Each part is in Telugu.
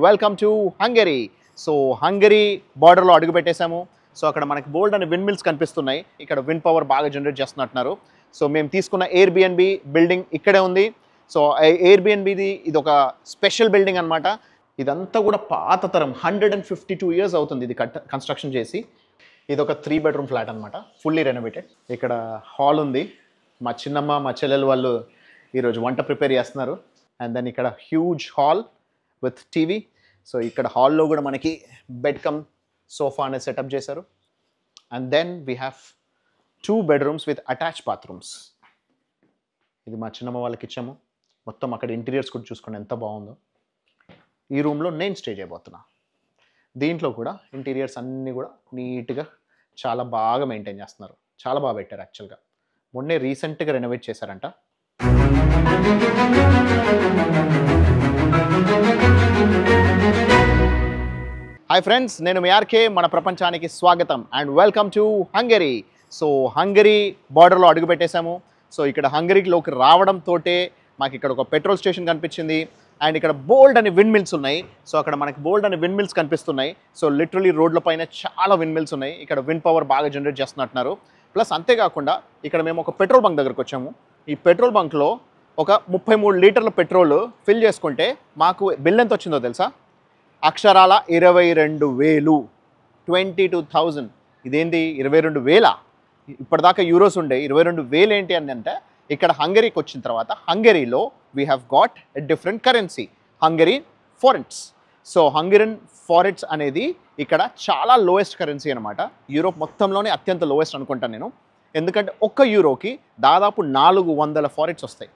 Welcome to Hungary. So Hungary బార్డర్లో అడుగు పెట్టేశాము. సో అక్కడ మనకి బోల్డ్ అనే విండ్ మిల్స్ కనిపిస్తున్నాయి. ఇక్కడ విండ్ పవర్ బాగా జనరేట్ చేస్తున్నట్టున్నారు. సో మేము తీసుకున్న ఎయిర్బిఎన్బి బిల్డింగ్ ఇక్కడే ఉంది. సో ఎయిర్బిఎన్బిది ఇది ఒక స్పెషల్ బిల్డింగ్ అనమాట. ఇదంతా కూడా పాత తరం, 152 years అవుతుంది ఇది కన్స్ట్రక్షన్ చేసి. ఇది ఒక 3 bedroom ఫ్లాట్ అనమాట, ఫుల్లీ రెనోవేటెడ్. ఇక్కడ హాల్ ఉంది. మా చిన్నమ్మ మా చెల్లెలు వాళ్ళు ఈరోజు వంట ప్రిపేర్ చేస్తున్నారు. అండ్ దెన్ ఇక్కడ huge hall with TV. So ఇక్కడ హాల్లో కూడా మనకి బెడ్ కమ్ సోఫా అనేది సెటప్ చేశారు. And then we have 2 bedrooms with attach bathrooms. ఇది మా చిన్నమ్మ వాళ్ళకి ఇచ్చాము. మొత్తం అక్కడ ఇంటీరియర్స్ కూడా చూసుకోండి ఎంత బాగుందో. ఈ రూమ్లో నేను స్టే చేయబోతున్నా. దీంట్లో కూడా ఇంటీరియర్స్ అన్నీ కూడా నీట్గా చాలా బాగా మెయింటైన్ చేస్తున్నారు. చాలా బాగా పెట్టారు యాక్చువల్గా. మొన్నే రీసెంట్గా రెనోవేట్ చేశారంట. హాయ్ ఫ్రెండ్స్, నేను మీ ఆర్కే. మన ప్రపంచానికి స్వాగతం and welcome to Hungary. So Hungary బార్డర్లో అడుగు పెట్టేశాము. సో ఇక్కడ హంగరీలోకి రావడంతో మాకు ఇక్కడ ఒక పెట్రోల్ స్టేషన్ కనిపించింది. అండ్ ఇక్కడ బోల్డ్ అనే విండ్ మిల్స్ ఉన్నాయి. సో అక్కడ మనకి బోల్డ్ అనే విండ్ మిల్స్ కనిపిస్తున్నాయి. సో లిటరలీ రోడ్ల పైన చాలా విండ్ మిల్స్ ఉన్నాయి. ఇక్కడ విండ్ పవర్ బాగా జనరేట్ చేస్తున్నట్టున్నారు. ప్లస్ అంతేకాకుండా ఇక్కడ మేము ఒక పెట్రోల్ బంక్ దగ్గరకు వచ్చాము. ఈ పెట్రోల్ బంక్లో ఒక 33 లీటర్ల పెట్రోల్ ఫిల్ చేసుకుంటే మాకు బిల్ ఎంత వచ్చిందో తెలుసా? అక్షరాల 22,000, 22,000. ఇదేంటి 22,000? ఇప్పటిదాకా యూరోస్ ఉండే 22,000 ఏంటి అని అంటే, ఇక్కడ హంగరీకి వచ్చిన తర్వాత హంగరీలో we have got a different currency, Hungarian forints. So Hungarian forints అనేది ఇక్కడ చాలా లోయెస్ట్ కరెన్సీ అనమాట. యూరోప్ మొత్తంలోనే అత్యంత లోయెస్ట్ అనుకుంటాను నేను. ఎందుకంటే ఒక్క యూరోకి దాదాపు 400 ఫారెట్స్ వస్తాయి.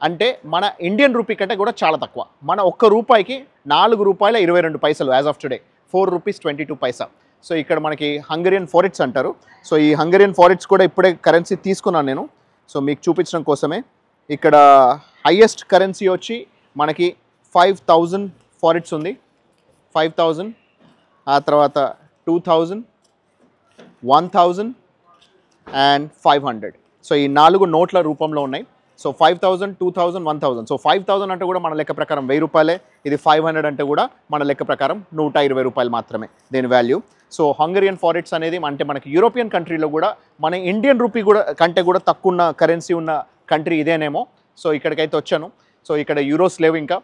అంటే మన ఇండియన్ రూపీ కంటే కూడా చాలా తక్కువ. మన ఒక్క రూపాయికి ₹4.22 యాజ్ ఆఫ్ టుడే, ₹4.22. సో ఇక్కడ మనకి హంగరియన్ ఫారెట్స్ అంటారు. సో ఈ హంగరియన్ ఫారెట్స్ కూడా ఇప్పుడే కరెన్సీ తీసుకున్నాను నేను. సో మీకు చూపించడం కోసమే. ఇక్కడ హైయెస్ట్ కరెన్సీ వచ్చి మనకి 5,000 ఫారెట్స్ ఉంది. 5,000, ఆ తర్వాత 2,000, 1,000 అండ్ 500. సో ఈ 4 నోట్ల రూపంలో ఉన్నాయి. సో 5,000, 2,000, 1,000. సో 5,000 అంటే కూడా మన లెక్క ప్రకారం ₹1,000. ఇది 500 అంటే కూడా మన లెక్క ప్రకారం ₹120 మాత్రమే దీని వాల్యూ. సో హంగరియన్ ఫారెట్స్ అనేది అంటే మనకి యూరోపియన్ కంట్రీలో కూడా మన ఇండియన్ రూపీ కూడా కంటే కూడా తక్కువ ఉన్న కరెన్సీ ఉన్న కంట్రీ ఇదేనేమో. సో ఇక్కడికైతే వచ్చాను. సో ఇక్కడ యూరోస్ లేవు ఇంకా.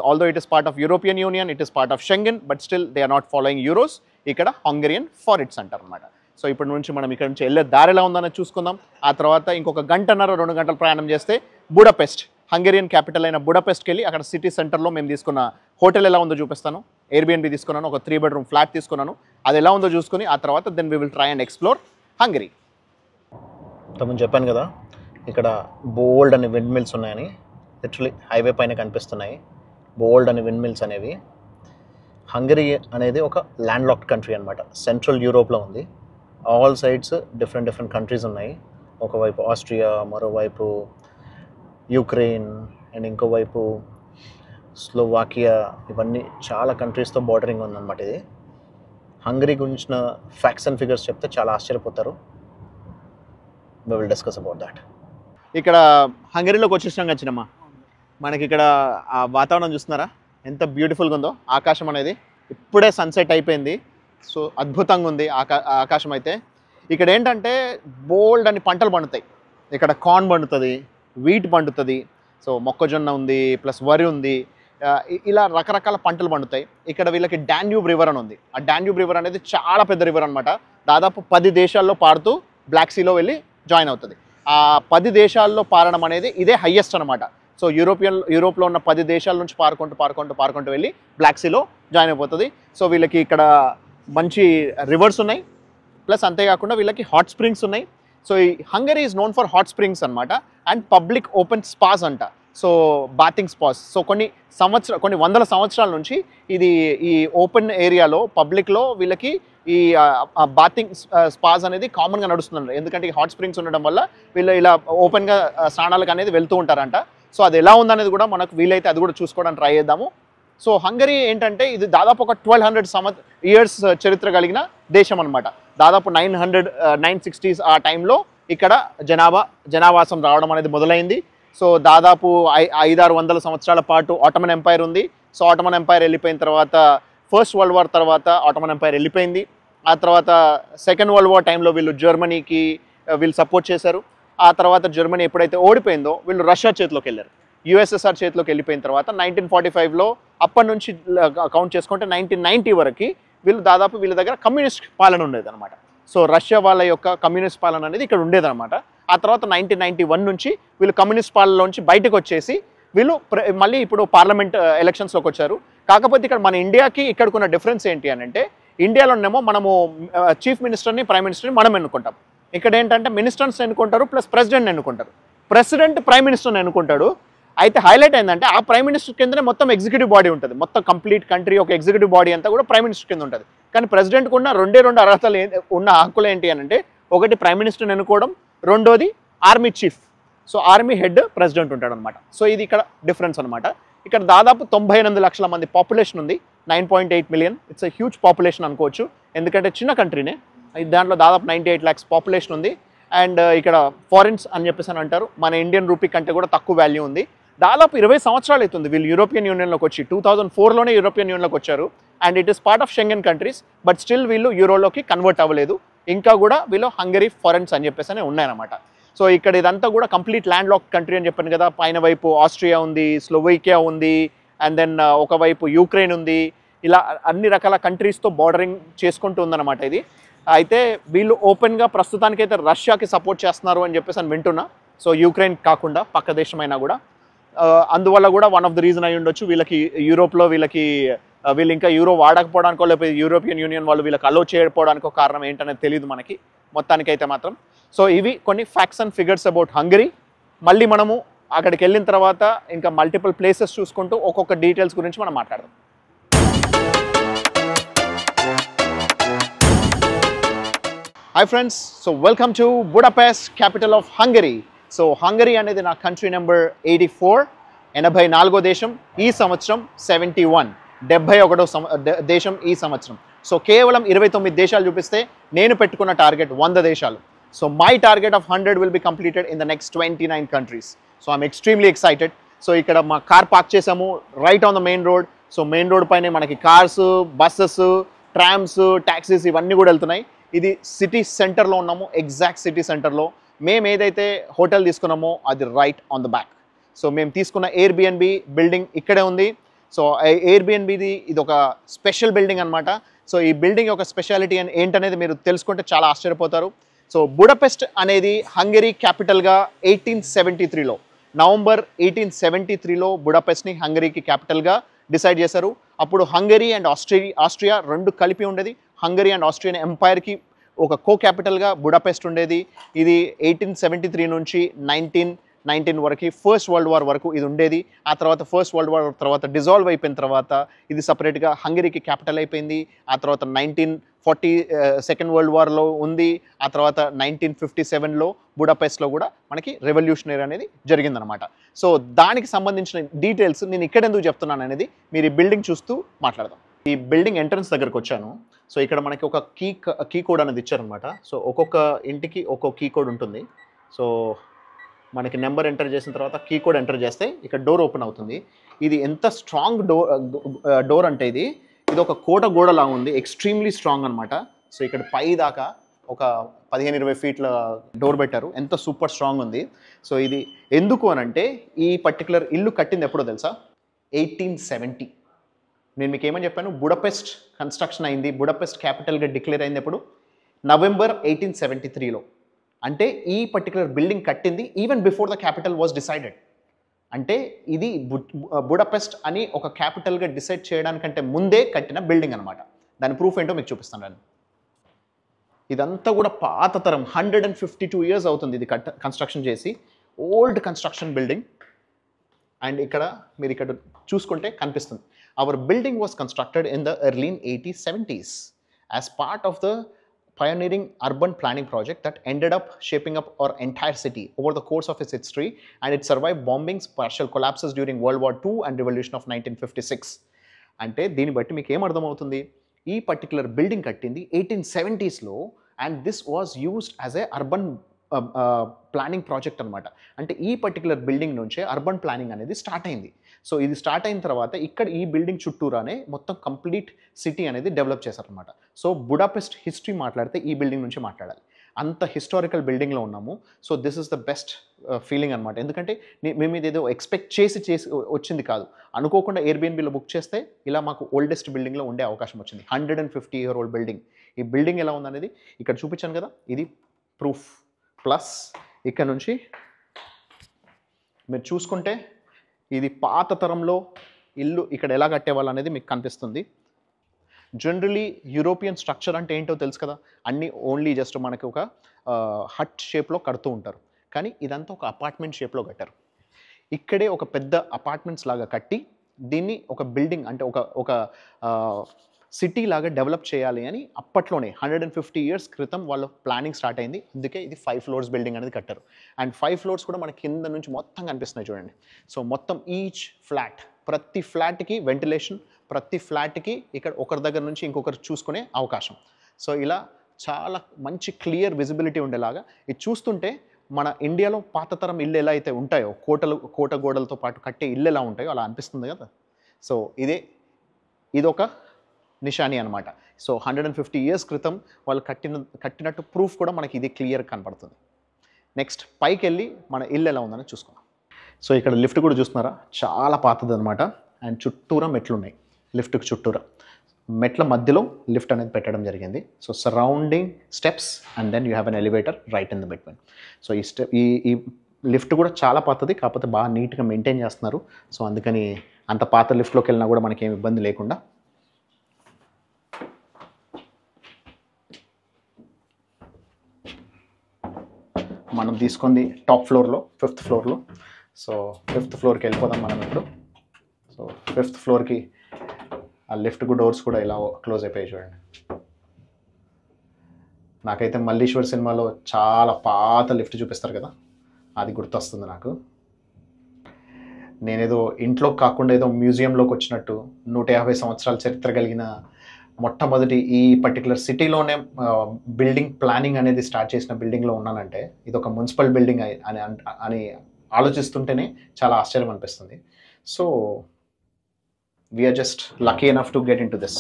Although it is part of European Union, it is part of Schengen, but still they are not following euros. ఇక్కడ హంగరియన్ ఫారెట్స్ అంటారు అనమాట. సో ఇప్పటి నుంచి మనం ఇక్కడ నుంచి వెళ్ళే దారి ఎలా ఉందని చూసుకుందాం. ఆ తర్వాత ఇంకొక 1.5-2 గంటల ప్రయాణం చేస్తే బుడాపెస్ట్, హంగరియన్ క్యాపిటల్ అయిన బుడాపెస్ట్కి వెళ్ళి అక్కడ సిటీ సెంటర్లో మేము తీసుకున్న హోటల్ ఎలా ఉందో చూపిస్తాను. ఎయిర్బిఎన్బి తీసుకున్నాను, ఒక 3 bedroom ఫ్లాట్ తీసుకున్నాను. అది ఎలా ఉందో చూసుకుని ఆ తర్వాత then we will try and explore Hungary. తమను చెప్పాను కదా ఇక్కడ బోల్డ్ అనే విండ్ మిల్స్ ఉన్నాయని. లిటరలీ హైవే పైన కనిపిస్తున్నాయి బోల్డ్ అనే విండ్ మిల్స్ అనేవి. హంగరీ అనేది ఒక ల్యాండ్ లాక్డ్ కంట్రీ అనమాట. సెంట్రల్ యూరోప్లో ఉంది. ఆల్ సైడ్స్ డిఫరెంట్ కంట్రీస్ ఉన్నాయి. ఒకవైపు ఆస్ట్రియా, మరోవైపు యుక్రెయిన్ అండ్ ఇంకోవైపు స్లోవాకియా. ఇవన్నీ చాలా కంట్రీస్తో బార్డరింగ్ ఉందన్నమాట ఇది. హంగరీ గురించిన ఫ్యాక్ట్స్ అండ్ ఫిగర్స్ చెప్తే చాలా ఆశ్చర్యపోతారు. We will discuss about that. ఇక్కడ హంగరీలోకి వచ్చేసినాం వచ్చినమ్మా. మనకి ఇక్కడ ఆ వాతావరణం చూస్తున్నారా ఎంత బ్యూటిఫుల్గా ఉందో. ఆకాశం అనేది ఇప్పుడే సన్సెట్ అయిపోయింది. సో అద్భుతంగా ఉంది ఆకాశం అయితే. ఇక్కడ ఏంటంటే బోల్డ్ అని పంటలు పండుతాయి. ఇక్కడ కార్న్ పండుతుంది, వీట్ పండుతుంది, సో మొక్కజొన్న ఉంది, ప్లస్ వరి ఉంది. ఇలా రకరకాల పంటలు పండుతాయి. ఇక్కడ వీళ్ళకి డాన్యూబ్ రివర్ అని ఉంది. ఆ డాన్యూబ్ రివర్ అనేది చాలా పెద్ద రివర్ అనమాట. దాదాపు 10 దేశాల్లో పారుతూ బ్లాక్ సీలో వెళ్ళి జాయిన్ అవుతుంది. ఆ 10 దేశాల్లో పారడం అనేది ఇదే హయ్యెస్ట్ అనమాట. సో యూరోప్లో ఉన్న 10 దేశాల నుంచి పారుకుంటూ వెళ్ళి బ్లాక్ సీలో జాయిన్ అయిపోతుంది. సో వీళ్ళకి ఇక్కడ మంచి రివర్స్ ఉన్నాయి. ప్లస్ అంతేకాకుండా వీళ్ళకి హాట్ స్ప్రింగ్స్ ఉన్నాయి. సో ఈ Hungary is known for hot springs అనమాట. అండ్ పబ్లిక్ ఓపెన్ స్పాస్ అంట. So bathing స్పాస్. సో కొన్ని వందల సంవత్సరాల నుంచి ఇది ఈ ఓపెన్ ఏరియాలో పబ్లిక్లో వీళ్ళకి ఈ బాతింగ్ స్పాస్ అనేది కామన్గా నడుస్తుంది. ఎందుకంటే ఈ హాట్ స్ప్రింగ్స్ ఉండడం వల్ల వీళ్ళు ఇలా ఓపెన్గా స్నానాలకు అనేది వెళ్తూ ఉంటారంట. సో అది ఎలా ఉందనేది కూడా మనకు వీలైతే అది కూడా చూసుకోవడానికి ట్రై చేద్దాము. సో హంగరీ ఏంటంటే ఇది దాదాపు ఒక 1200 years చరిత్ర కలిగిన దేశం అనమాట. దాదాపు 960s ఆ టైంలో ఇక్కడ జనావాసం రావడం అనేది మొదలైంది. సో దాదాపు 500-600 సంవత్సరాల పాటు ఆటోమన్ ఎంపైర్ ఉంది. సో ఆటోమన్ ఎంపైర్ వెళ్ళిపోయిన తర్వాత ఫస్ట్ వరల్డ్ వార్ తర్వాత ఆటోమన్ ఎంపైర్ వెళ్ళిపోయింది. ఆ తర్వాత సెకండ్ వరల్డ్ వార్ టైంలో వీళ్ళు జర్మనీకి వీళ్ళు సపోర్ట్ చేశారు. ఆ తర్వాత జర్మనీ ఎప్పుడైతే ఓడిపోయిందో వీళ్ళు రష్యా చేతిలోకి వెళ్ళారు. యుఎస్ఎస్ఆర్ చేతిలోకి వెళ్ళిపోయిన తర్వాత 1945లో అప్పటి నుంచి కౌంట్ చేసుకుంటే 1990 వరకు వీళ్ళు దాదాపు వీళ్ళ దగ్గర కమ్యూనిస్ట్ పాలన ఉండేదన్నమాట. సో రష్యా వాళ్ళ యొక్క కమ్యూనిస్ట్ పాలన అనేది ఇక్కడ ఉండేదన్నమాట. ఆ తర్వాత 1991 నుంచి వీళ్ళు కమ్యూనిస్ట్ పాలనలోంచి బయటకు వచ్చేసి వీళ్ళు మళ్ళీ ఇప్పుడు పార్లమెంట్ ఎలక్షన్స్లోకి వచ్చారు. కాకపోతే ఇక్కడ మన ఇండియాకి ఇక్కడికున్న డిఫరెన్స్ ఏంటి అని అంటే, ఇండియాలోనేమో మనము చీఫ్ మినిస్టర్ని ప్రైమ్ మినిస్టర్ని మనం ఎన్నుకుంటాం. ఇక్కడ ఏంటంటే మినిస్టర్స్ ఎన్నుకుంటారు ప్లస్ ప్రెసిడెంట్ ఎన్నుకుంటారు. ప్రెసిడెంట్ ప్రైమ్ మినిస్టర్ని ఎన్నుకుంటాడు. అయితే హైలైట్ ఏంటంటే ఆ ప్రైమ్ మినిస్టర్ కిందనే మొత్తం ఎగ్జిక్యూటివ్ బాడీ ఉంటుంది. మొత్తం కంప్లీట్ కంట్రీ ఒక ఎగ్జిక్యూటివ్ బాడీ అంతా కూడా ప్రైమ్ మినిస్టర్ కింద ఉంటుంది. కానీ ప్రెసిడెంట్కి ఉన్న రెండు అర్హతలు ఉన్న హక్కులు ఏంటి అని అంటే, ఒకటి ప్రైమ్ మినిస్టర్ని ఎన్నుకోవడం, రెండోది army chief. So army head president ఉంటాడు అనమాట. సో ఇది ఇక్కడ డిఫరెన్స్ అనమాట. ఇక్కడ దాదాపు 98 లక్షల మంది పాపులేషన్ ఉంది. 9.8 million. It's a huge population అనుకోవచ్చు, ఎందుకంటే చిన్న కంట్రీనే. దాంట్లో దాదాపు 98 lakhs పాపులేషన్ ఉంది. అండ్ ఇక్కడ ఫారిన్స్ అని చెప్పేసి అని అంటారు. మన ఇండియన్ రూపీ కంటే కూడా తక్కువ వాల్యూ ఉంది. దాదాపు 20 సంవత్సరాలు అవుతుంది వీళ్ళు యూరోపియన్ యూనియన్లోకి వచ్చి. 2004లోనే యూరోపియన్ యూనియన్లోకి వచ్చారు. And it is part of Schengen countries. But still వీళ్ళు యూరోలోకి కన్వర్ట్ అవ్వలేదు. ఇంకా కూడా వీళ్ళు హంగరీ ఫారెన్స్ అని చెప్పేసి అని ఉన్నాయన్నమాట. సో ఇక్కడ ఇదంతా కూడా కంప్లీట్ ల్యాండ్ లాక్ కంట్రీ అని చెప్పాను కదా. పైన వైపు ఆస్ట్రియా ఉంది, స్లోవేకియా ఉంది, అండ్ దెన్ ఒకవైపు యూక్రెయిన్ ఉంది. ఇలా అన్ని రకాల కంట్రీస్తో బార్డరింగ్ చేసుకుంటూ ఉందన్నమాట ఇది. అయితే వీళ్ళు ఓపెన్గా ప్రస్తుతానికైతే రష్యాకి సపోర్ట్ చేస్తున్నారు అని చెప్పేసి అని వింటున్నా. సో యూక్రెయిన్ కాకుండా పక్క దేశమైనా కూడా. అందువల్ల కూడా వన్ ఆఫ్ ద రీజన్ అయి ఉండొచ్చు వీళ్ళకి యూరోప్లో వీళ్ళు ఇంకా యూరో వాడకపోవడానికో లేకపోతే యూరోపియన్ యూనియన్ వాళ్ళు వీళ్ళకి అలో చేయకపోవడానికో కారణం ఏంటనేది తెలియదు మనకి మొత్తానికైతే మాత్రం. సో ఇవి కొన్ని facts and figures about Hungary. మళ్ళీ మనము అక్కడికి వెళ్ళిన తర్వాత ఇంకా మల్టిపుల్ ప్లేసెస్ చూసుకుంటూ ఒక్కొక్క డీటెయిల్స్ గురించి మనం మాట్లాడదాం. Hi friends, so welcome to Budapest, capital of Hungary. So Hungary అనేది నా కంట్రీ నెంబర్ 84, 84వ దేశం. ఈ సంవత్సరం 71, 71వ దేశం ఈ సంవత్సరం. సో కేవలం 29 దేశాలు చూపిస్తే నేను పెట్టుకున్న టార్గెట్ 100 దేశాలు. So my target of 100 will be completed in the next 29 countries. So I'm extremely excited. So ఇక్కడ మా కార్ పార్క్ చేసాము right on the main road. So main road పైనే మనకి కార్స్, బస్సెస్, ట్రామ్స్, ట్యాక్సీస్ ఇవన్నీ కూడా వెళ్తున్నాయి. ఇది సిటీ సెంటర్లో ఉన్నాము, ఎగ్జాక్ట్ సిటీ సెంటర్లో. మేము ఏదైతే హోటల్ తీసుకున్నామో అది right on the back. So మేము తీసుకున్న ఎయిర్బిఎన్బి బిల్డింగ్ ఇక్కడే ఉంది. సో ఎయిర్బిఎన్బిది ఇది ఒక స్పెషల్ బిల్డింగ్ అనమాట. సో ఈ బిల్డింగ్ యొక్క స్పెషాలిటీ ఏంటనేది మీరు తెలుసుకుంటే చాలా ఆశ్చర్యపోతారు. సో బుడాపెస్ట్ అనేది హంగరీ క్యాపిటల్గా 1873లో, నవంబర్ 1873లో బుడాపెస్ట్ని హంగరీకి క్యాపిటల్గా డిసైడ్ చేశారు. అప్పుడు హంగరీ అండ్ ఆస్ట్రియా రెండు కలిపి ఉండేది. హంగరీ అండ్ ఆస్ట్రియన్ ఎంపైర్కి ఒక కో క్యాపిటల్గా బుడాపెస్ట్ ఉండేది. ఇది 1873 నుంచి 1919 వరకు, ఫస్ట్ వరల్డ్ వార్ వరకు ఇది ఉండేది. ఆ తర్వాత ఫస్ట్ వరల్డ్ వార్ తర్వాత డిజాల్వ్ అయిపోయిన తర్వాత ఇది సపరేట్గా హంగరీకి క్యాపిటల్ అయిపోయింది. ఆ తర్వాత 1940 సెకండ్ వరల్డ్ వార్లో ఉంది. ఆ తర్వాత 1957లో బుడాపెస్ట్లో కూడా మనకి రెవల్యూషనరీ అనేది జరిగిందనమాట. సో దానికి సంబంధించిన డీటెయిల్స్ నేను ఇక్కడ ఎందుకు చెప్తున్నాను అనేది మీరు ఈ బిల్డింగ్ చూస్తూ మాట్లాడదాం. ఈ బిల్డింగ్ ఎంట్రన్స్ దగ్గరకు వచ్చాను. సో ఇక్కడ మనకి ఒక కీ కోడ్ అనేది ఇచ్చారనమాట. సో ఒక్కొక్క ఇంటికి ఒక్కొక్క కీ కోడ్ ఉంటుంది. సో మనకి నెంబర్ ఎంటర్ చేసిన తర్వాత కీ కోడ్ ఎంటర్ చేస్తే ఇక్కడ డోర్ ఓపెన్ అవుతుంది. ఇది ఎంత స్ట్రాంగ్ డోర్ అంటే ఇది ఒక కోట గోడలా ఉంది. ఎక్స్ట్రీమ్లీ స్ట్రాంగ్ అనమాట. సో ఇక్కడ పై దాకా ఒక 15-20 ఫీట్ల డోర్ పెట్టారు. ఎంత సూపర్ స్ట్రాంగ్ ఉంది. సో ఇది ఎందుకు అనంటే ఈ పర్టికులర్ ఇల్లు కట్టింది ఎప్పుడో తెలుసా? 1870. నేను మీకు ఏమని చెప్పాను? బుడాపెస్ట్ కన్స్ట్రక్షన్ అయింది, బుడాపెస్ట్ క్యాపిటల్గా డిక్లేర్ అయింది ఎప్పుడు? నవంబర్ 1873లో. అంటే ఈ పర్టికులర్ బిల్డింగ్ కట్టింది even before the capital was decided. అంటే ఇది బుడాపెస్ట్ అని ఒక క్యాపిటల్గా డిసైడ్ చేయడానికంటే ముందే కట్టిన బిల్డింగ్ అనమాట. దాని ప్రూఫ్ ఏంటో మీకు చూపిస్తాను. ఇదంతా కూడా పాత తరం, 152 years అవుతుంది ఇది కన్స్ట్రక్షన్ చేసి. Old construction building. అండ్ ఇక్కడ మీరు ఇక్కడ చూసుకుంటే కనిపిస్తుంది. Our building was constructed in the early 1870s as part of the pioneering urban planning project that ended up shaping up our entire city over the course of its history, and it survived bombings, partial collapses during World War II and revolution of 1956. అంటే దీన్ని బట్టి మీకు ఏం అర్థమవుతుంది? ఈ పర్టికులర్ బిల్డింగ్ కట్టింది 1870sలో and this was used as a urban planning project అనమాట. అంటే ఈ పర్టికులర్ బిల్డింగ్ నుంచే అర్బన్ ప్లానింగ్ అనేది స్టార్ట్ అయింది. సో ఇది స్టార్ట్ అయిన తర్వాత ఇక్కడ ఈ బిల్డింగ్ చుట్టూరానే మొత్తం కంప్లీట్ సిటీ అనేది డెవలప్ చేశారనమాట. సో బుడాపెస్ట్ హిస్టరీ మాట్లాడితే ఈ బిల్డింగ్ నుంచి మాట్లాడాలి. అంత హిస్టారికల్ బిల్డింగ్లో ఉన్నాము. So this is the best feeling అనమాట. ఎందుకంటే మేము ఇదేదో ఎక్స్పెక్ట్ చేసి వచ్చింది కాదు. అనుకోకుండా ఎయిర్బిఎన్బిలో బుక్ చేస్తే ఇలా మాకు ఓల్డెస్ట్ బిల్డింగ్లో ఉండే అవకాశం వచ్చింది. 150-year-old building. ఈ బిల్డింగ్ ఎలా ఉందనేది ఇక్కడ చూపించాను కదా, ఇది ప్రూఫ్. ప్లస్ ఇక్కడ నుంచి మీరు చూసుకుంటే ఇది పాత తరంలో ఇల్లు ఇక్కడ ఎలా కట్టేవాళ్ళు అనేది మీకు కనిపిస్తుంది. జనరలీ యూరోపియన్ స్ట్రక్చర్ అంటే ఏంటో తెలుసు కదా, అన్నీ ఓన్లీ జస్ట్ మనకి ఒక హట్ షేప్లో కడుతూ ఉంటారు. కానీ ఇదంతా ఒక అపార్ట్మెంట్ షేప్లో కట్టారు. ఇక్కడే ఒక పెద్ద అపార్ట్మెంట్స్ లాగా కట్టి దీన్ని ఒక బిల్డింగ్ అంటే ఒక సిటీ లాగా డెవలప్ చేయాలి అని అప్పట్లోనే 150 years క్రితం వాళ్ళ ప్లానింగ్ స్టార్ట్ అయింది. అందుకే ఇది 5 floors బిల్డింగ్ అనేది కట్టారు. అండ్ 5 floors కూడా మన కింద నుంచి మొత్తం కనిపిస్తున్నాయి చూడండి. సో మొత్తం ఈచ్ ఫ్లాట్, ప్రతి ఫ్లాట్కి వెంటిలేషన్, ప్రతి ఫ్లాట్కి ఇక్కడ ఒకరి దగ్గర నుంచి ఇంకొకరు చూసుకునే అవకాశం. సో ఇలా చాలా మంచి క్లియర్ విజిబిలిటీ ఉండేలాగా ఇది చూస్తుంటే మన ఇండియాలో పాతతరం ఇల్లు ఎలా అయితే ఉంటాయో, కోట గోడలతో పాటు కట్టే ఇల్లు ఎలా ఉంటాయో అలా అనిపిస్తుంది కదా. సో ఇదొక నిషాని అనమాట. సో 150 years క్రితం వాళ్ళు కట్టినట్టు ప్రూఫ్ కూడా మనకి ఇది క్లియర్ కనపడుతుంది. నెక్స్ట్ పైకి వెళ్ళి మన ఇల్లు ఎలా ఉందని చూసుకుందాం. సో ఇక్కడ లిఫ్ట్ కూడా చూస్తున్నారా, చాలా పాతది అనమాట. అండ్ చుట్టూరా మెట్లు ఉన్నాయి. లిఫ్ట్కి చుట్టూరా మెట్ల మధ్యలో లిఫ్ట్ అనేది పెట్టడం జరిగింది. So surrounding steps and then you have an elevator right in the between. So ఈ లిఫ్ట్ కూడా చాలా పాతది, కాకపోతే బాగా నీట్గా మెయింటైన్ చేస్తున్నారు. సో అందుకని అంత పాత లిఫ్ట్లోకి వెళ్ళినా కూడా మనకి ఏమి ఇబ్బంది లేకుండా. మనం తీసుకుంది టాప్ ఫ్లోర్లో, 5th floorలో. సో 5th floorకి వెళ్ళిపోదాం మనం ఇప్పుడు. సో 5th floorకి ఆ లిఫ్ట్ డోర్స్ కూడా ఇలా క్లోజ్ అయిపోయాయి చూడండి. నాకైతే మల్లీశ్వర్ సినిమాలో చాలా పాత లిఫ్ట్ చూపిస్తారు కదా, అది గుర్తొస్తుంది నాకు. నేనేదో ఇంట్లో కాకుండా ఏదో మ్యూజియంలోకి వచ్చినట్టు 150 సంవత్సరాల చరిత్ర కలిగిన మొట్టమొదటి ఈ పర్టికులర్ సిటీలోనే బిల్డింగ్ ప్లానింగ్ అనేది స్టార్ట్ చేసిన బిల్డింగ్లో ఉన్నానంటే ఇది ఒక మున్సిపల్ బిల్డింగ్ అని ఆలోచిస్తుంటేనే చాలా ఆశ్చర్యం అనిపిస్తుంది. So we're just lucky enough to get in to this.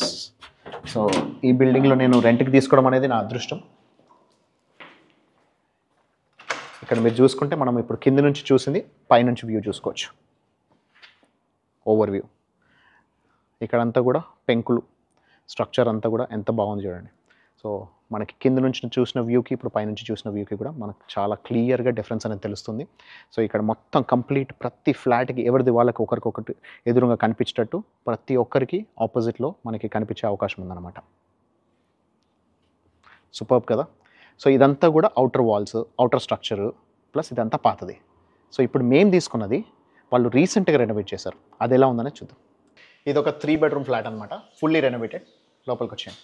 So ఈ బిల్డింగ్లో నేను రెంట్కి తీసుకోవడం అనేది నా అదృష్టం. ఇక్కడ మీరు చూసుకుంటే మనం ఇప్పుడు కింద నుంచి చూసింది పైనుంచి వ్యూ చూసుకోవచ్చు, ఓవర్ వ్యూ. ఇక్కడంతా కూడా పెంకులు, స్ట్రక్చర్ అంతా కూడా ఎంత బాగుంది చూడండి. సో మనకి కింద నుంచి చూసిన వ్యూకి ఇప్పుడు పైనుంచి చూసిన వ్యూకి కూడా మనకు చాలా క్లియర్గా డిఫరెన్స్ అనేది తెలుస్తుంది. సో ఇక్కడ మొత్తం కంప్లీట్ ప్రతి ఫ్లాట్కి ఎవరిది వాళ్ళకి ఒకరికొకటి ఎదురుగా కనిపించేటట్టు ప్రతి ఒక్కరికి ఆపోజిట్లో మనకి కనిపించే అవకాశం ఉందన్నమాట. సూపర్బ్ కదా. సో ఇదంతా కూడా outer walls, outer structure plus ఇదంతా పాతది. సో ఇప్పుడు మేము తీసుకున్నది వాళ్ళు రీసెంట్గా రెనోవేట్ చేశారు. అది ఎలా ఉందనే చూద్దాం. ఇది ఒక 3 bedroom ఫ్లాట్ అనమాట, ఫుల్లీ రెనోవేటెడ్. లోపలికి వచ్చాను.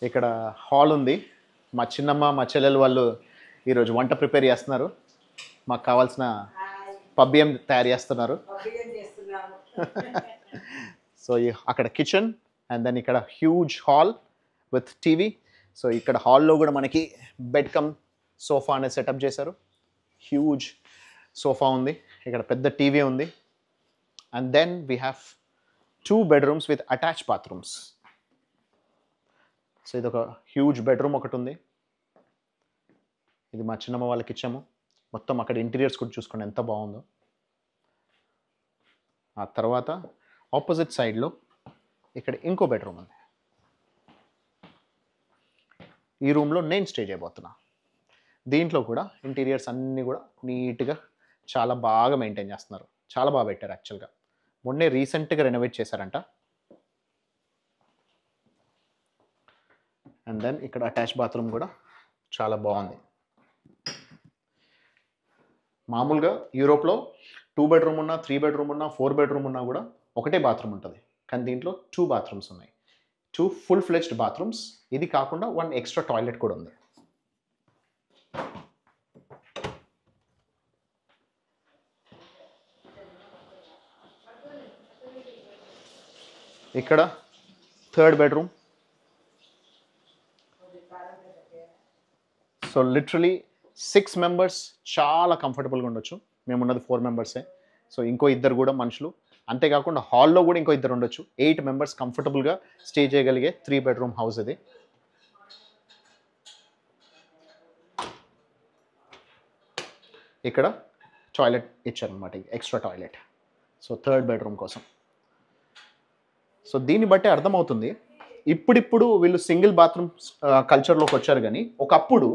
ఇక్కడ హాల్ ఉంది. మా చిన్నమ్మ మా చెల్లెలు వాళ్ళు ఈరోజు వంట ప్రిపేర్ చేస్తున్నారు. మాకు కావాల్సిన పబ్బియం తయారు చేస్తున్నారు. సో అక్కడ కిచెన్ అండ్ దెన్ ఇక్కడ huge hall with TV. So ఇక్కడ హాల్లో కూడా మనకి బెడ్ కమ్ సోఫా అనేది సెటప్ చేశారు. హ్యూజ్ సోఫా ఉంది, ఇక్కడ పెద్ద టీవీ ఉంది. And then we have 2 bedrooms with attach bathrooms. So ఇది ఒక హ్యూజ్ బెడ్రూమ్ ఒకటి ఉంది. ఇది మా చిన్నమ్మ వాళ్ళకి ఇచ్చాము. మొత్తం అక్కడ ఇంటీరియర్స్ కూడా చూసుకోండి ఎంత బాగుందో. ఆ తర్వాత ఆపోజిట్ సైడ్లో ఇక్కడ ఇంకో బెడ్రూమ్ ఉంది. ఈ రూమ్లో నేను స్టే చేయబోతున్నా. దీంట్లో కూడా ఇంటీరియర్స్ అన్నీ కూడా నీట్గా చాలా బాగా మెయింటైన్ చేస్తున్నారు. చాలా బాగా పెట్టారు. యాక్చువల్గా మొన్నే రీసెంట్గా రెనోవేట్ చేశారంట. అండ్ దెన్ ఇక్కడ అటాచ్ బాత్రూమ్ కూడా చాలా బాగుంది. మామూలుగా యూరోప్లో 2 bedroom ఉన్నా, 3 bedroom ఉన్నా, 4 bedroom ఉన్నా కూడా ఒకటే బాత్రూమ్ ఉంటుంది. కానీ దీంట్లో 2 bathrooms ఉన్నాయి. 2 full-fledged bathrooms. ఇది కాకుండా 1 extra టాయిలెట్ కూడా ఉంది. ఇక్కడ 3rd bedroom. So literally 6 members చాలా కంఫర్టబుల్గా ఉండొచ్చు. మేమున్నది 4 మెంబర్సే. సో ఇంకో ఇద్దరు కూడా మనుషులు, అంతేకాకుండా హాల్లో కూడా ఇంకో ఇద్దరు ఉండొచ్చు. 8 మెంబర్స్ కంఫర్టబుల్గా స్టే చేయగలిగే 3 బెడ్రూమ్ హౌస్ ఇది. ఇక్కడ టాయిలెట్ ఇచ్చారనమాట, extra toilet. So 3rd bedroom కోసం. సో దీన్ని బట్టి అర్థమవుతుంది ఇప్పుడిప్పుడు వీళ్ళు సింగిల్ బాత్రూమ్ కల్చర్లోకి వచ్చారు. కానీ ఒకప్పుడు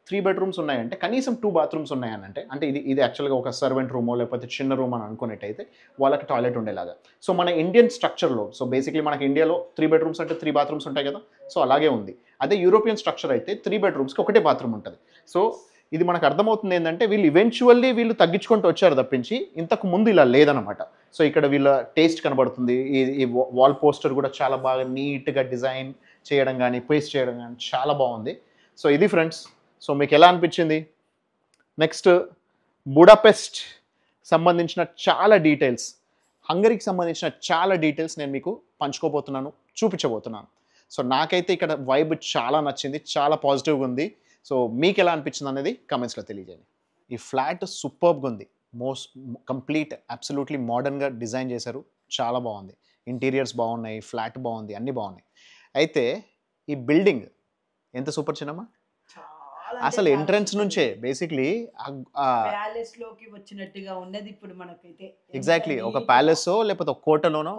3 బెడ్రూమ్స్ ఉన్నాయంటే కనీసం 2 బాత్రూమ్స్ ఉన్నాయనంటే, అంటే ఇది యాక్చువల్గా ఒక సర్వెంట్ రూమో లేకపోతే చిన్న రూమ్ అని అనుకున్నట్టయితే వాళ్ళకి టాయిలెట్ ఉండేలాగా. సో మన ఇండియన్ స్ట్రక్చర్లో, సో బేసిక్లీ మనకి ఇండియాలో 3 బెడ్రూమ్స్ అంటే 3 బాత్రూమ్స్ ఉంటాయి కదా, సో అలాగే ఉంది. అదే యూరోపియన్ స్ట్రక్చర్ అయితే 3 బెడ్రూమ్స్కి ఒకటే బాత్రూమ్ ఉంటుంది. సో ఇది మనకు అర్థమవుతుంది ఏంటంటే వీళ్ళు తగ్గించుకుంటూ వచ్చారు తప్పించి ఇంతకు ముందు ఇలా లేదనమాట. సో ఇక్కడ వీళ్ళ టేస్ట్ కనబడుతుంది. ఈ వాల్ పోస్టర్ కూడా చాలా బాగా నీట్గా డిజైన్ చేయడం కానీ పేస్ట్ చేయడం కానీ చాలా బాగుంది. సో ఇది ఫ్రెండ్స్. సో మీకు ఎలా అనిపించింది? నెక్స్ట్ బుడాపెస్ట్ సంబంధించిన చాలా డీటెయిల్స్, హంగరీకి సంబంధించిన చాలా డీటెయిల్స్ నేను మీకు పంచుకోబోతున్నాను, చూపించబోతున్నాను. సో నాకైతే ఇక్కడ వైబ్ చాలా నచ్చింది, చాలా పాజిటివ్గా ఉంది. సో మీకు ఎలా అనిపించింది అనేది కమెంట్స్లో తెలియజేయండి. ఈ ఫ్లాట్ సూపర్బ్గా ఉంది, కంప్లీట్ అబ్సల్యూట్లీ మోడర్న్గా డిజైన్ చేశారు, చాలా బాగుంది. ఇంటీరియర్స్ బాగున్నాయి, ఫ్లాట్ బాగుంది, అన్నీ బాగున్నాయి. అయితే ఈ బిల్డింగ్ ఎంత సూపర్ చిన్నమ్మా, అసలు ఎంట్రన్స్ నుంచే బేసిక్లీ ప్యాలెస్ లోకి వచ్చినట్టుగా ఉన్నది ఇప్పుడు మనకైతే. ఎగ్జాక్ట్లీ ఒక ప్యాలెస్ లేకపోతే ఒక కోటలోనో,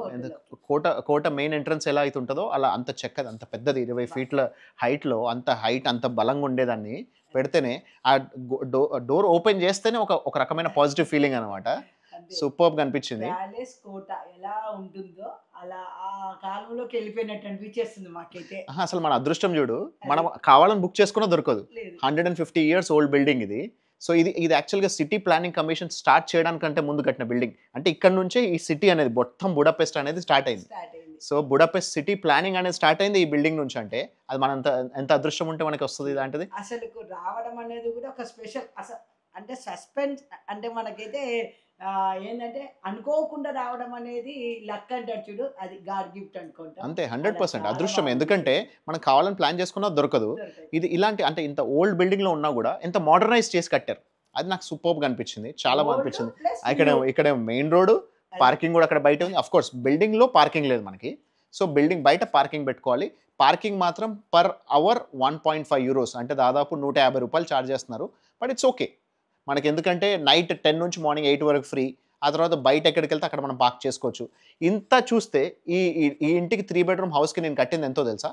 కోట మెయిన్ ఎంట్రన్స్ ఎలా అయితే ఉంటుందో అలా అంత చెక్కది, అంత పెద్దది 20 ఫీట్ల హైట్లో, అంత హైట్ అంత బలంగా ఉండేదాన్ని పెడితేనే ఆ డోర్ ఓపెన్ చేస్తేనే ఒక రకమైన పాజిటివ్ ఫీలింగ్ అనమాట. సూపర్గా అనిపించింది. ప్యాలెస్ కోట ఎలా ఉంటుందో అలా ఆ కాలంలోకి వెళ్ళిపోయినట్టు అనిపించేస్తుంది మాకైతే. అసలు మన అదృష్టం చూడు, మనం కావాలని బుక్ చేసుకున్నా దొరకదు. 150 years ఓల్డ్ బిల్డింగ్ ఇది. సో ఇది యాక్చువల్గా సిటీ ప్లానింగ్ కమిషన్ స్టార్ట్ చేయడానికంటే ముందు కట్టిన బిల్డింగ్. అంటే ఇక్కడ నుంచే ఈ సిటీ అనేది మొత్తం బుడాపెస్ట్ అనేది స్టార్ట్ అయింది. సో బుడాపెస్ట్ సిటీ ప్లానింగ్ అనేది స్టార్ట్ అయింది ఈ బిల్డింగ్ నుంచి. అంటే అది మన ఎంత అదృష్టం ఉంటే మనకి వస్తుంది ఇలాంటిది. అసలు రావడం అనేది కూడా ఒక స్పెషల్, అసలు అంటే సస్పెన్స్. అంటే మనకైతే ఏంటంటే అనుకోకుండా రావడం అనేది లక్ అంటారు చూడు, అది గాడ్ గిఫ్ట్ అనుకుంటా. అంతే, 100% అదృష్టం. ఎందుకంటే మనం కావాలని ప్లాన్ చేసుకున్నా దొరకదు. ఇది ఇలాంటి అంటే ఇంత ఓల్డ్ బిల్డింగ్లో ఉన్నా కూడా ఎంత మోడర్నైజ్ చేసి కట్టారు, అది నాకు సూపర్గా అనిపించింది, చాలా బాగా అనిపించింది. ఇక్కడ మెయిన్ రోడ్, పార్కింగ్ కూడా అక్కడ బయట ఉంది. అఫ్ కోర్స్ బిల్డింగ్లో పార్కింగ్ లేదు మనకి, సో బిల్డింగ్ బయట పార్కింగ్ పెట్టుకోవాలి. పార్కింగ్ మాత్రం పర్ అవర్ 1.5 euros, అంటే దాదాపు 150 రూపాయలు ఛార్జ్ చేస్తున్నారు. బట్ ఇట్స్ ఓకే మనకి, ఎందుకంటే నైట్ 10 నుంచి మార్నింగ్ 8 వరకు ఫ్రీ. ఆ తర్వాత బయట ఎక్కడికి వెళ్తే అక్కడ మనం పార్క్ చేసుకోవచ్చు. ఇంత చూస్తే ఈ ఇంటికి 3 బెడ్రూమ్ హౌస్కి నేను కట్టింది ఎంతో తెలుసా?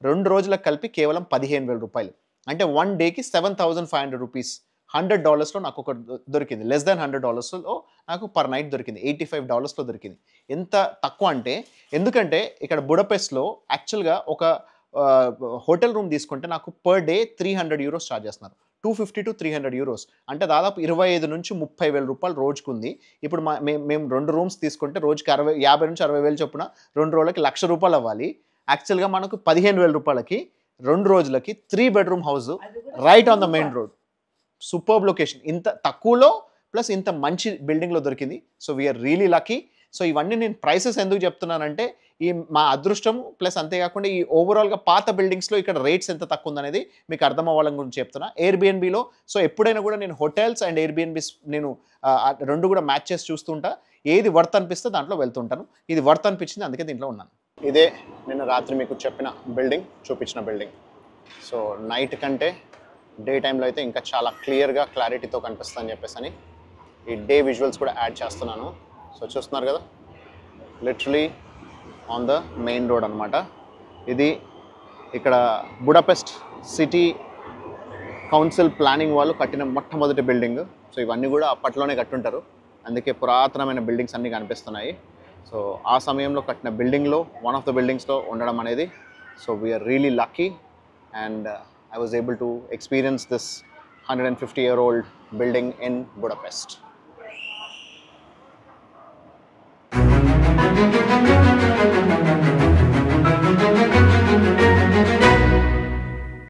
2 రోజులకు కలిపి కేవలం 15,000 రూపాయలు. అంటే 1 డేకి 7,500 రూపీస్. $100లో నాకు ఒక దొరికింది. లెస్ దాన్ $100లో నాకు పర్ నైట్ దొరికింది. $85లో దొరికింది. ఎంత తక్కువ అంటే, ఎందుకంటే ఇక్కడ బుడాపెస్ట్లో యాక్చువల్గా ఒక హోటల్ రూమ్ తీసుకుంటే నాకు పర్ డే 300 euros ఛార్జ్ చేస్తున్నారు. 250 to 300 euros, అంటే దాదాపు 25 నుంచి 30,000 రూపాయలు రోజుకుంది. ఇప్పుడు మేము 2 రూమ్స్ తీసుకుంటే రోజుకి 50 నుంచి 60,000 చొప్పున 2 రోజులకి ₹1,00,000 అవ్వాలి. యాక్చువల్గా మనకు 15,000 రూపాయలకి 2 రోజులకి 3 bedroom house right on the main road. Superb location, ఇంత తక్కువలో ప్లస్ ఇంత మంచి బిల్డింగ్లో దొరికింది. So we are really lucky. So ఇవన్నీ నేను ప్రైసెస్ ఎందుకు చెప్తున్నానంటే ఈ మా అదృష్టం ప్లస్ అంతేకాకుండా ఈ ఓవరాల్గా పాత బిల్డింగ్స్లో ఇక్కడ రేట్స్ ఎంత తక్కువ ఉందనేది మీకు అర్థం అవ్వాలని గురించి చెప్తున్నా. ఎయిర్బిఎన్బిలో సో ఎప్పుడైనా కూడా నేను హోటల్స్ అండ్ ఎయిర్బిఎన్బిస్ నేను 2 కూడా మ్యాచ్ చేసి చూస్తుంటా. ఏది వర్త్ అనిపిస్తే దాంట్లో వెళ్తుంటాను. ఇది వర్త్ అనిపించింది, అందుకే దీంట్లో ఉన్నాను. ఇదే నిన్న రాత్రి మీకు చెప్పిన బిల్డింగ్, చూపించిన బిల్డింగ్. సో నైట్ కంటే డే టైంలో అయితే ఇంకా చాలా క్లియర్గా క్లారిటీతో కనిపిస్తుందని చెప్పేసి ఈ డే విజువల్స్ కూడా యాడ్ చేస్తున్నాను. సో చూస్తున్నారు కదా, literally on the main road అనమాట. ఇది ఇక్కడ బుడాపెస్ట్ సిటీ కౌన్సిల్ ప్లానింగ్ వాళ్ళు కట్టిన మొట్టమొదటి బిల్డింగ్. సో ఇవన్నీ కూడా అప్పట్లోనే కట్టుంటారు, అందుకే పురాతనమైన బిల్డింగ్స్ అన్నీ కనిపిస్తున్నాయి. సో ఆ సమయంలో కట్టిన బిల్డింగ్లో వన్ ఆఫ్ ద బిల్డింగ్స్లో ఉండడం అనేది, so we are really lucky and I was able to experience this 150-year-old building in Budapest.